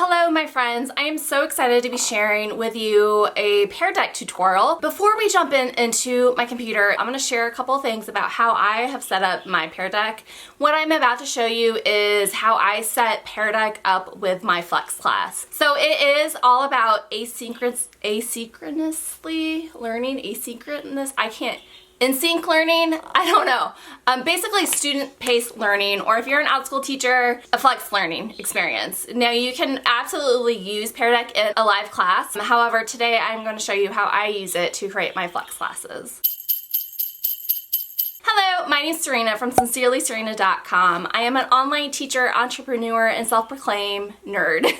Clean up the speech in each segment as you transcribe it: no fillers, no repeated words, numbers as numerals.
Hello my friends, I am so excited to be sharing with you a Pear Deck tutorial. Before we jump into my computer, I'm going to share a couple of things about how I have set up my Pear Deck. What I'm about to show you is how I set Pear Deck up with my Flex class. So it is all about asynchronously learning, in-sync learning, I don't know. Basically student-paced learning, or if you're an Outschool teacher, a flex learning experience. Now you can absolutely use Pear Deck in a live class. However, today I'm going to show you how I use it to create my flex classes. Hello, my name is Sirena from SincerelySirena.com. I am an online teacher, entrepreneur, and self-proclaimed nerd.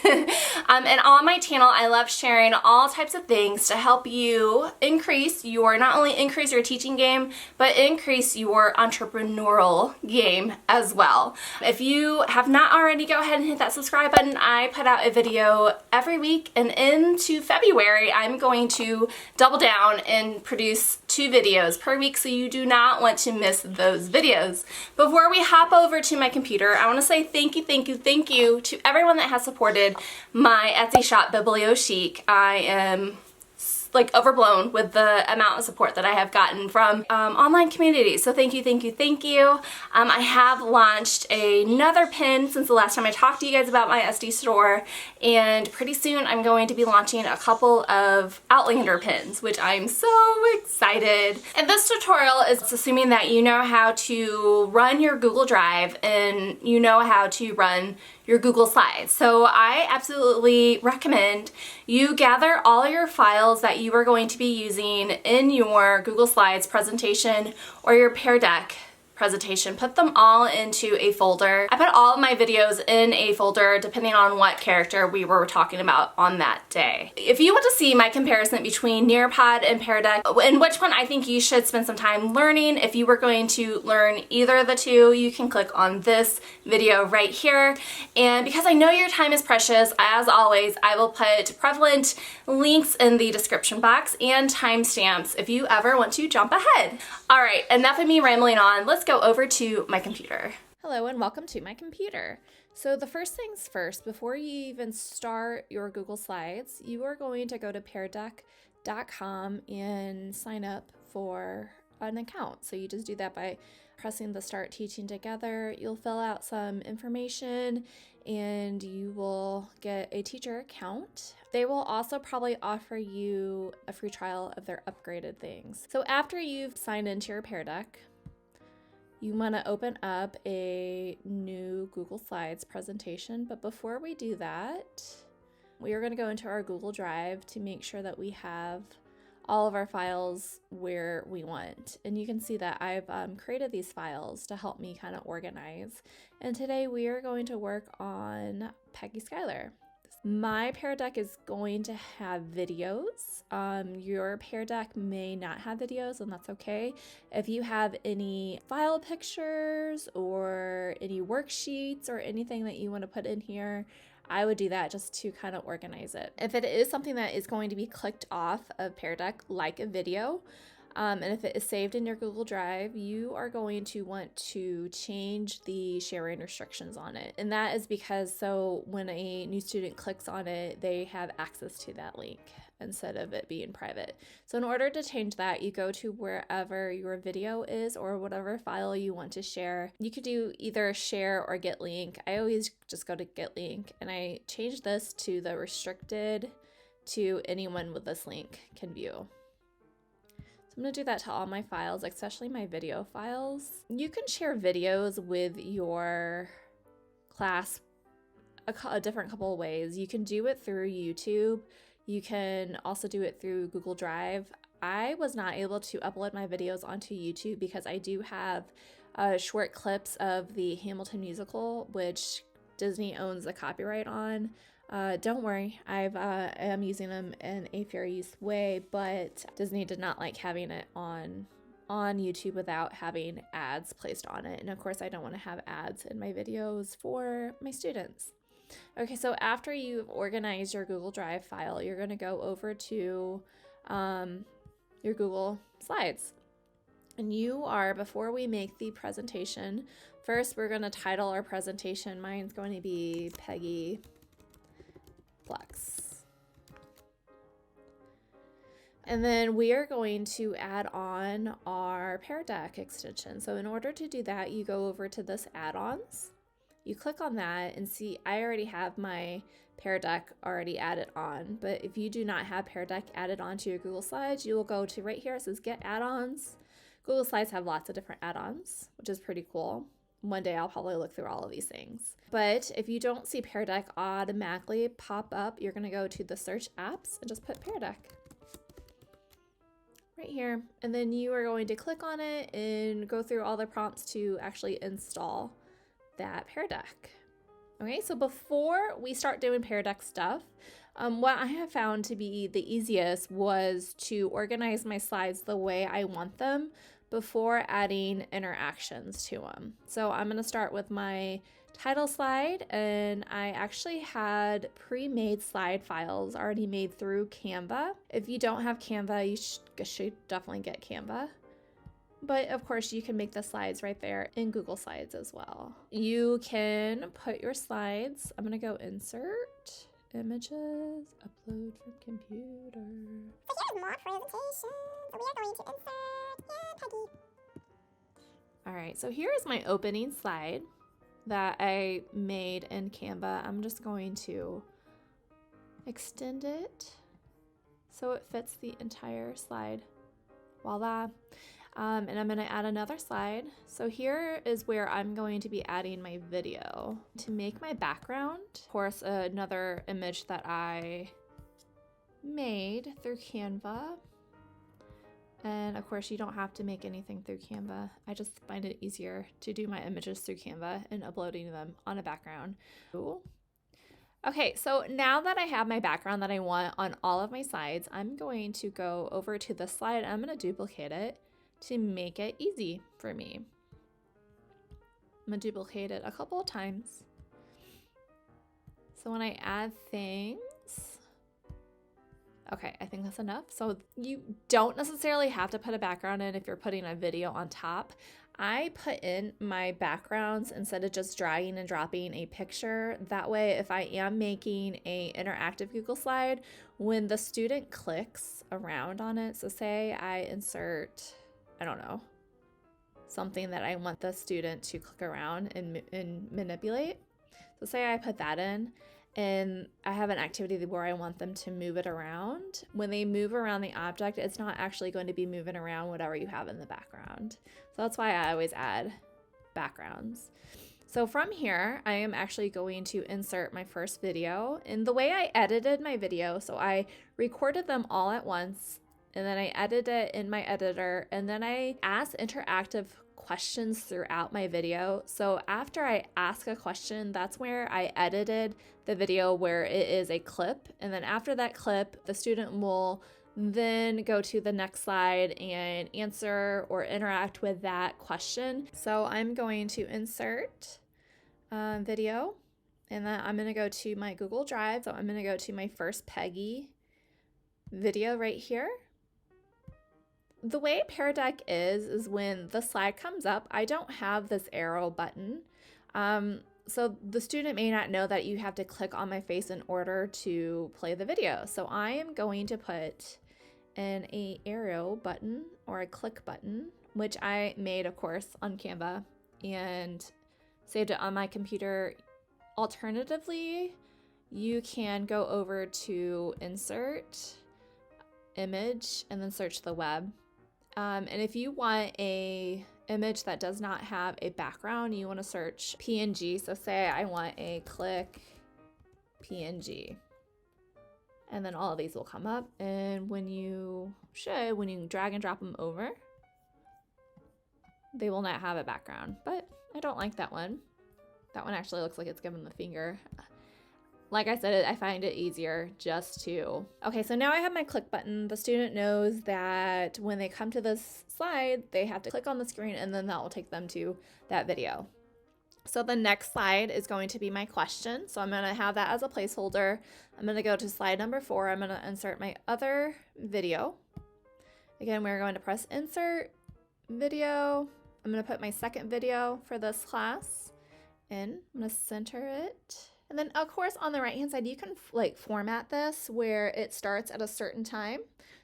And on my channel, I love sharing all types of things to help you not only increase your teaching game, but increase your entrepreneurial game as well. If you have not already, go ahead and hit that subscribe button. I put out a video every week, and into February, I'm going to double down and produce 2 videos per week, so you do not want to miss those videos. Before we hop over to my computer, I want to say thank you to everyone that has supported my Etsy shop, Bibliochic. I am like overblown with the amount of support that I have gotten from online communities. So thank you. I have launched another pin since the last time I talked to you guys about my SD store, and pretty soon I'm going to be launching a couple of Outlander pins, which I'm so excited. And this tutorial is assuming that you know how to run your Google Drive and you know how to run your Google Slides. So I absolutely recommend you gather all your files that you are going to be using in your Google Slides presentation or your Pear Deck presentation. Put them all into a folder. I put all of my videos in a folder depending on what character we were talking about on that day. If you want to see my comparison between Nearpod and Pear Deck, and which one I think you should spend some time learning, if you were going to learn either of the two, you can click on this video right here. And because I know your time is precious, as always, I will put prevalent links in the description box and timestamps if you ever want to jump ahead. All right, enough of me rambling on. Let's go over to my computer. Hello and welcome to my computer. So the first things first, before you even start your Google Slides, you are going to go to peardeck.com and sign up for an account. So you just do that by pressing the Start Teaching Together. You'll fill out some information and you will get a teacher account. They will also probably offer you a free trial of their upgraded things. So after you've signed into your Pear Deck, you want to open up a new Google Slides presentation. But before we do that, we are going to go into our Google Drive to make sure that we have all of our files where we want. And you can see that I've created these files to help me kind of organize. And today we are going to work on Peggy Schuyler. My Pear Deck is going to have videos. Your Pear Deck may not have videos, and that's okay. If you have any file pictures or any worksheets or anything that you want to put in here, I would do that just to kind of organize it. If it is something that is going to be clicked off of Pear Deck, like a video, and if it is saved in your Google Drive, you are going to want to change the sharing restrictions on it. And that is because so when a new student clicks on it, they have access to that link instead of it being private. So in order to change that, you go to wherever your video is or whatever file you want to share. You could do either share or get link. I always just go to get link, and I change this to the restricted to anyone with this link can view. So I'm going to do that to all my files, especially my video files. You can share videos with your class a different couple of ways. You can do it through YouTube. You can also do it through Google Drive. I was not able to upload my videos onto YouTube because I do have short clips of the Hamilton musical, which Disney owns the copyright on. Don't worry, I am using them in a fair use way, but Disney did not like having it on YouTube without having ads placed on it. And of course, I don't want to have ads in my videos for my students. Okay, so after you've organized your Google Drive file, you're going to go over to your Google Slides. And before we make the presentation, first we're going to title our presentation. Mine's going to be Peggy flex. And then we are going to add on our Pear Deck extension. So in order to do that, you go over to this add-ons. You click on that and see I already have my Pear Deck already added on. But if you do not have Pear Deck added on to your Google Slides, you will go to right here. It says Get Add-ons. Google Slides have lots of different add-ons, which is pretty cool. One day I'll probably look through all of these things. But if you don't see Pear Deck automatically pop up, you're going to go to the search apps and just put Pear Deck right here. And then you are going to click on it and go through all the prompts to actually install that Pear Deck. Okay, so before we start doing Pear Deck stuff, what I have found to be the easiest was to organize my slides the way I want them before adding interactions to them. So I'm going to start with my title slide, and I actually had pre-made slide files already made through Canva. If you don't have Canva, you should definitely get Canva. But of course, you can make the slides right there in Google Slides as well. You can put your slides. I'm going to go insert, images, upload from computer. So here's more presentation. So we are going to insert, Peggy. All right, so here is my opening slide that I made in Canva. I'm just going to extend it so it fits the entire slide. Voila. And I'm going to add another slide. So here is where I'm going to be adding my video. To make my background, of course, another image that I made through Canva. And of course, you don't have to make anything through Canva. I just find it easier to do my images through Canva and uploading them on a background. Cool. Okay, so now that I have my background that I want on all of my slides, I'm going to go over to the slide. I'm going to duplicate it to make it easy for me. I'm going to duplicate it a couple of times. So when I add things, okay, I think that's enough. So you don't necessarily have to put a background in if you're putting a video on top. I put in my backgrounds instead of just dragging and dropping a picture. That way, if I am making an interactive Google slide, when the student clicks around on it, so say I insert, I don't know, something that I want the student to click around and manipulate. So say I put that in, and I have an activity where I want them to move it around. When they move around the object, it's not actually going to be moving around whatever you have in the background. So that's why I always add backgrounds. So from here, I am actually going to insert my first video. And the way I edited my video, so I recorded them all at once, and then I edited it in my editor, and then I asked interactive questions throughout my video. So after I ask a question, that's where I edited the video where it is a clip. And then after that clip, the student will then go to the next slide and answer or interact with that question. So I'm going to insert video, and then I'm going to go to my Google Drive. So I'm going to go to my first Peggy video right here. The way Pear Deck is when the slide comes up, I don't have this arrow button. So the student may not know that you have to click on my face in order to play the video. So I am going to put in a arrow button or a click button, which I made, of course, on Canva and saved it on my computer. Alternatively, you can go over to Insert, Image, and then search the web. And if you want a image that does not have a background, you want to search PNG. So say I want a click PNG. And then all of these will come up. And when you drag and drop them over, they will not have a background. But I don't like that one. That one actually looks like it's given the finger. Like I said, I find it easier just to... Okay, so now I have my click button. The student knows that when they come to this slide, they have to click on the screen, and then that will take them to that video. So the next slide is going to be my question. So I'm going to have that as a placeholder. I'm going to go to slide number 4. I'm going to insert my other video. Again, we're going to press Insert, Video. I'm going to put my second video for this class in. I'm going to center it And then of course on the right hand side, you can like format this where it starts at a certain time.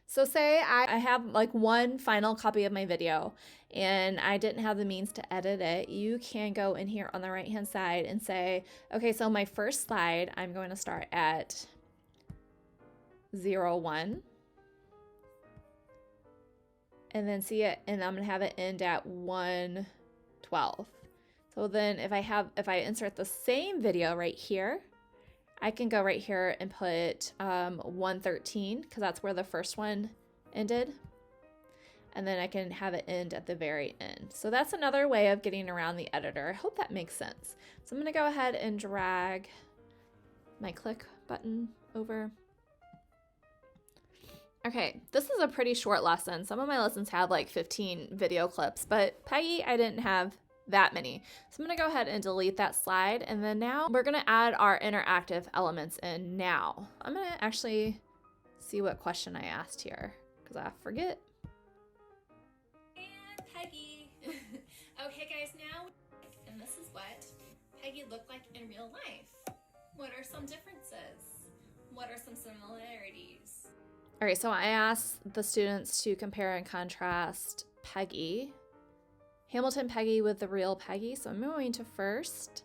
So say I have like one final copy of my video and I didn't have the means to edit it. You can go in here on the right hand side and say, okay, so my first slide, I'm going to start at 01. And then see it, and I'm gonna have it end at 1:12. So then if I insert the same video right here, I can go right here and put 1:13 because that's where the first one ended. And then I can have it end at the very end. So that's another way of getting around the editor. I hope that makes sense. So I'm gonna go ahead and drag my click button over. Okay, this is a pretty short lesson. Some of my lessons have like 15 video clips, but Peggy, I didn't have that many. So I'm gonna go ahead and delete that slide. And then now we're gonna add our interactive elements in now. I'm gonna actually see what question I asked here because I forget. And Peggy. Okay guys, now, and this is what Peggy looked like in real life. What are some differences? What are some similarities? All right, so I asked the students to compare and contrast Peggy, Hamilton Peggy with the real Peggy. So I'm going to first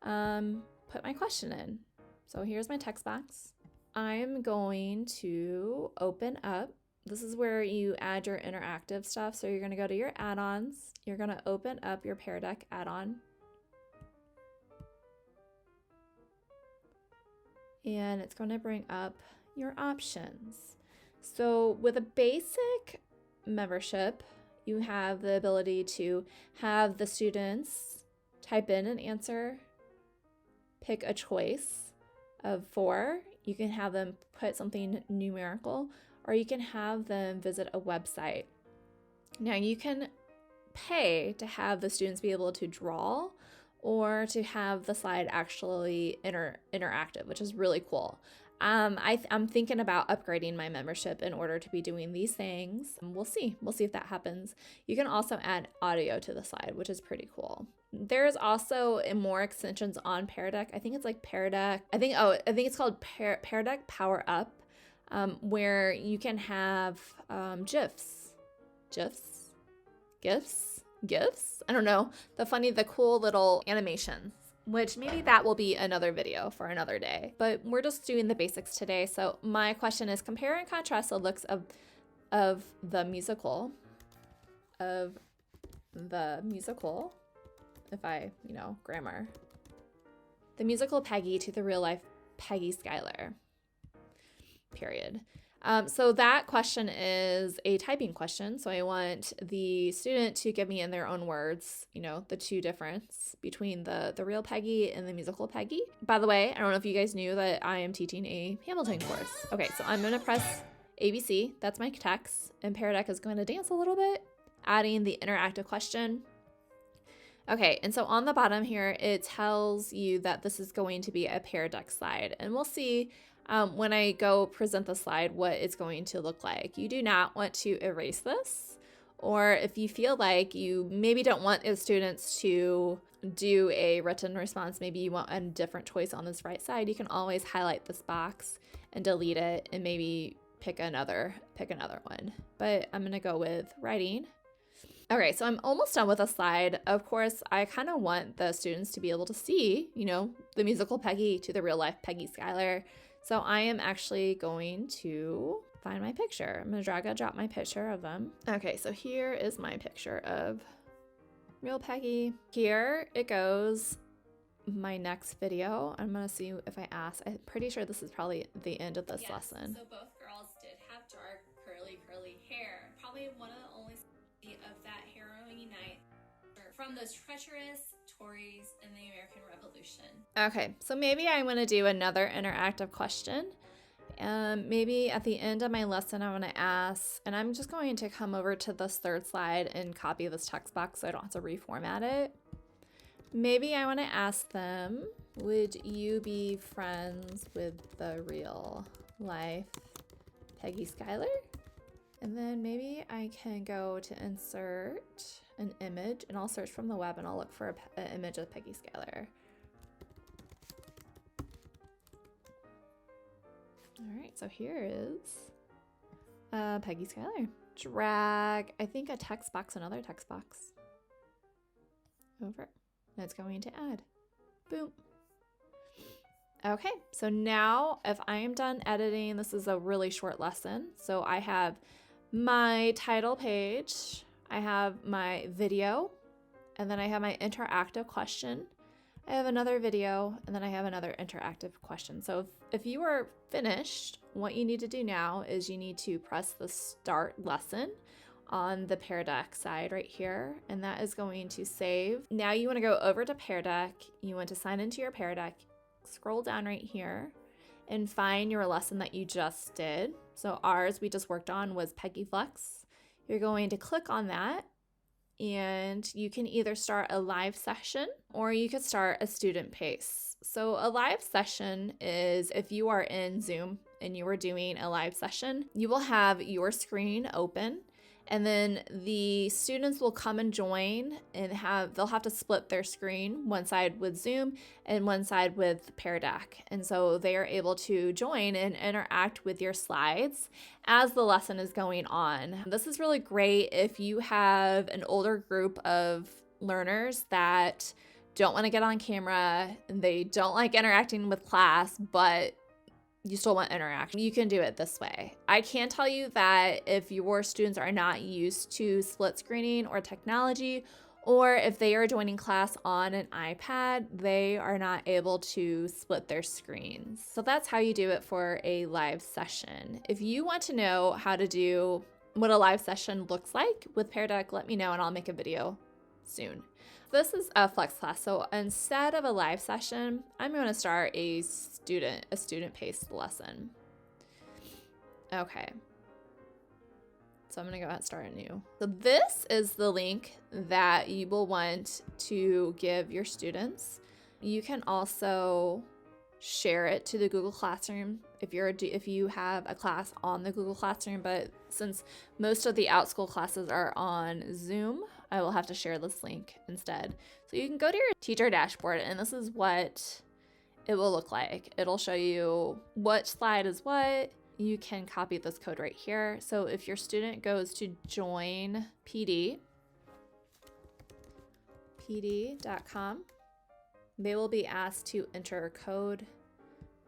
put my question in. So here's my text box. I'm going to open up. This is where you add your interactive stuff. So you're gonna go to your add-ons. You're gonna open up your Pear Deck add-on. And it's gonna bring up your options. So with a basic membership, you have the ability to have the students type in an answer, pick a choice of 4. You can have them put something numerical, or you can have them visit a website. Now you can pay to have the students be able to draw or to have the slide actually interactive, which is really cool. I'm thinking about upgrading my membership in order to be doing these things. We'll see if that happens. You can also add audio to the slide, which is pretty cool. There's also more extensions on Pear Deck. I think it's like Pear Deck. I think it's called Pear Deck Power Up, where you can have GIFs. I don't know. The cool little animations, which maybe that will be another video for another day. But we're just doing the basics today. So my question is compare and contrast the looks of the musical, if I, grammar. The musical Peggy to the real life Peggy Schuyler, period. So that question is a typing question. So I want the student to give me in their own words, the two difference between the real Peggy and the musical Peggy. By the way, I don't know if you guys knew that I am teaching a Hamilton course. Okay, so I'm gonna press ABC, that's my text, and Pear Deck is going to dance a little bit, adding the interactive question. Okay, and so on the bottom here, it tells you that this is going to be a Pear Deck slide, and we'll see when I go present the slide what it's going to look like. You do not want to erase this, or if you feel like you maybe don't want the students to do a written response, maybe you want a different choice on this right side, you can always highlight this box and delete it and maybe pick another one. But I'm gonna go with writing. Okay, so I'm almost done with a slide. Of course, I kind of want the students to be able to see, the musical Peggy to the real life Peggy Schuyler. So I am actually going to find my picture. I'm gonna drag and drop my picture of them. Okay, so here is my picture of real Peggy. Here it goes, my next video. I'm gonna see if I ask. I'm pretty sure this is probably the end of this lesson. So both girls did have dark, curly hair. Probably one of the only of that harrowing night from those treacherous Tories in the American Revolution. Okay, so maybe I want to do another interactive question. Maybe at the end of my lesson, I want to ask, and I'm just going to come over to this third slide and copy this text box so I don't have to reformat it. Maybe I want to ask them, would you be friends with the real life Peggy Schuyler? And then maybe I can go to insert an image, and I'll search from the web and I'll look for an image of Peggy Schuyler. All right, so here is Peggy Schuyler. Drag, I think, a text box, another text box over. And it's going to add. Boom. Okay, so now if I am done editing, this is a really short lesson. So I have my title page, I have my video, and then I have my interactive question. I have another video, and then I have another interactive question. So if you are finished, what you need to do now is you need to press the start lesson on the Pear Deck side right here, and that is going to save. Now you want to go over to Pear Deck. You want to sign into your Pear Deck, scroll down right here, and find your lesson that you just did. So ours we just worked on was Peggy Flex. You're going to click on that, and you can either start a live session or you could start a student pace. So a live session is if you are in Zoom and you are doing a live session, you will have your screen open, and then the students will come and join and they'll have to split their screen, one side with Zoom and one side with Pear Deck. And so they are able to join and interact with your slides as the lesson is going on. This is really great if you have an older group of learners that don't want to get on camera and they don't like interacting with class, but you still want interaction. You can do it this way. I can tell you that if your students are not used to split screening or technology, or if they are joining class on an iPad, they are not able to split their screens. So that's how you do it for a live session. If you want to know how to do what a live session looks like with Pear Deck, let me know and I'll make a video soon. This is a flex class, so instead of a live session, I'm going to start a student-paced lesson. Okay. So I'm going to go ahead and start a new. So this is the link that you will want to give your students. You can also share it to the Google Classroom if you have a class on the Google Classroom, but since most of the Outschool classes are on Zoom, I will have to share this link instead. So you can go to your teacher dashboard, and this is what it will look like. It'll show you what slide is what. You can copy this code right here. So if your student goes to join pd.com, they will be asked to enter a code.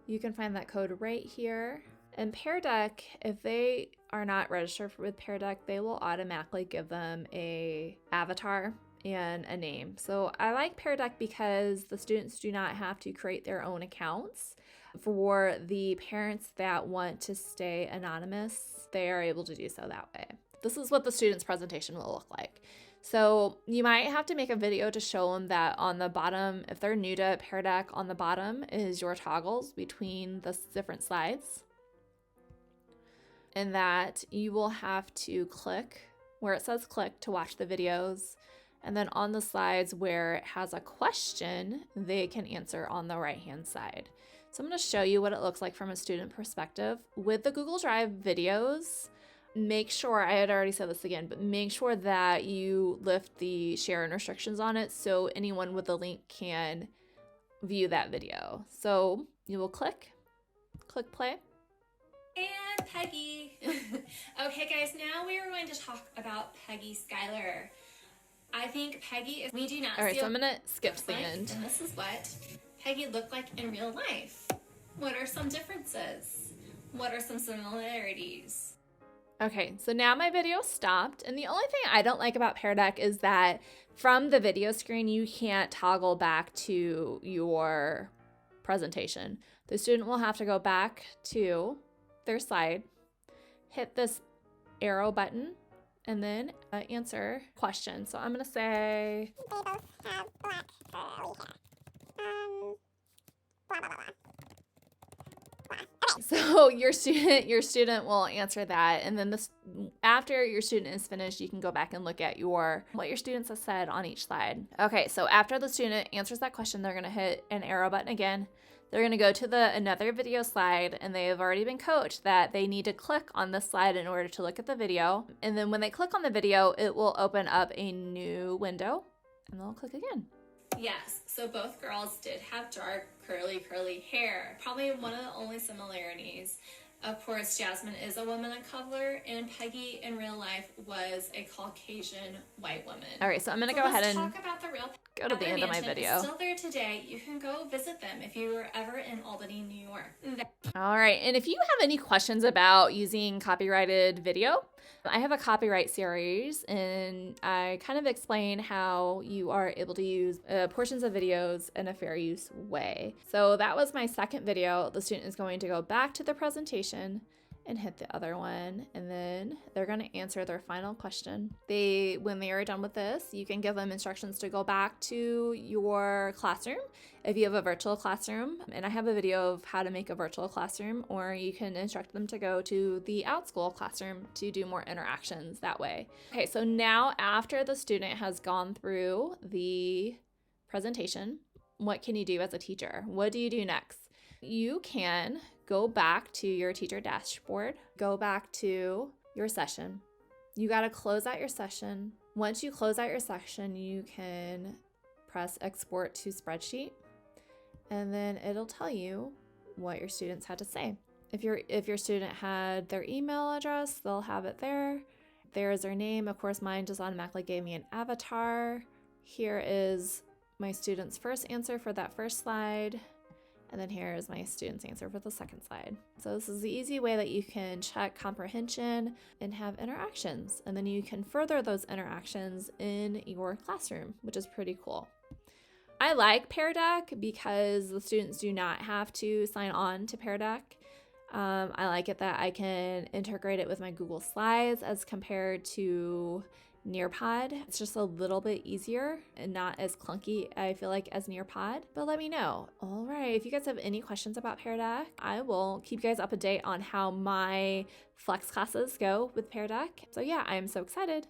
You can find that code right here. And Pear Deck, if they are not registered with Pear Deck, they will automatically give them a avatar and a name. So I like Pear Deck because the students do not have to create their own accounts. For the parents that want to stay anonymous, they are able to do so that way. This is what the student's presentation will look like. So you might have to make a video to show them that on the bottom, if they're new to Pear Deck, on the bottom is your toggles between the different slides. And that you will have to click where it says click to watch the videos. And then on the slides where it has a question, they can answer on the right-hand side. So I'm going to show you what it looks like from a student perspective. With the Google Drive videos, make sure, I had already said this again, but make sure that you lift the share and restrictions on it so anyone with the link can view that video. So you will click play. And Peggy. Okay guys, now we are going to talk about Peggy Schuyler. I think Peggy is, we do not All right, see so I'm gonna skip to the end. And this is what Peggy looked like in real life. What are some differences? What are some similarities? Okay, so now my video stopped, and the only thing I don't like about Pear Deck is that from the video screen, you can't toggle back to your presentation. The student will have to go back to their slide, hit this arrow button, and then answer question. So I'm gonna say, They both have black curly hair. Blah, blah, blah, blah. Okay. so your student will answer that, and then after your student is finished, you can go back and look at what your students have said on each slide. Okay, so after the student answers that question, they're gonna hit an arrow button again. They're going to go to another video slide, and they have already been coached that they need to click on this slide in order to look at the video. And then when they click on the video, it will open up a new window, and they'll click again. Yes, so both girls did have dark, curly hair. Probably one of the only similarities. Of course, Jasmine is a woman of color, and Peggy in real life was a Caucasian white woman. All right, so I'm going to go ahead and talk about the real go to the end of my video. It's still there today. You can go visit them if you were ever in Albany, New York. All right, and if you have any questions about using copyrighted video, I have a copyright series, and I kind of explain how you are able to use portions of videos in a fair use way. So that was my second video. The student is going to go back to the presentation and hit the other one, and then they're going to answer their final question. When they are done with this, you can give them instructions to go back to your classroom if you have a virtual classroom, and I have a video of how to make a virtual classroom, or you can instruct them to go to the Outschool classroom to do more interactions that way. Okay, so now after the student has gone through the presentation, what can you do as a teacher? What do you do next? You can go back to your teacher dashboard, go back to your session. You got to close out your session. Once you close out your session, you can press export to spreadsheet, and then it'll tell you what your students had to say. If your student had their email address, they'll have it there. There's their name. Of course, mine just automatically gave me an avatar. Here is my student's first answer for that first slide. And then here is my student's answer for the second slide. So this is the easy way that you can check comprehension and have interactions. And then you can further those interactions in your classroom, which is pretty cool. I like Pear Deck because the students do not have to sign on to Pear Deck. I like it that I can integrate it with my Google Slides as compared to Nearpod. It's just a little bit easier and not as clunky, I feel like, as Nearpod, but let me know. All right, if you guys have any questions about Pear Deck, I will keep you guys up to date on how my flex classes go with Pear Deck. So yeah, I'm so excited.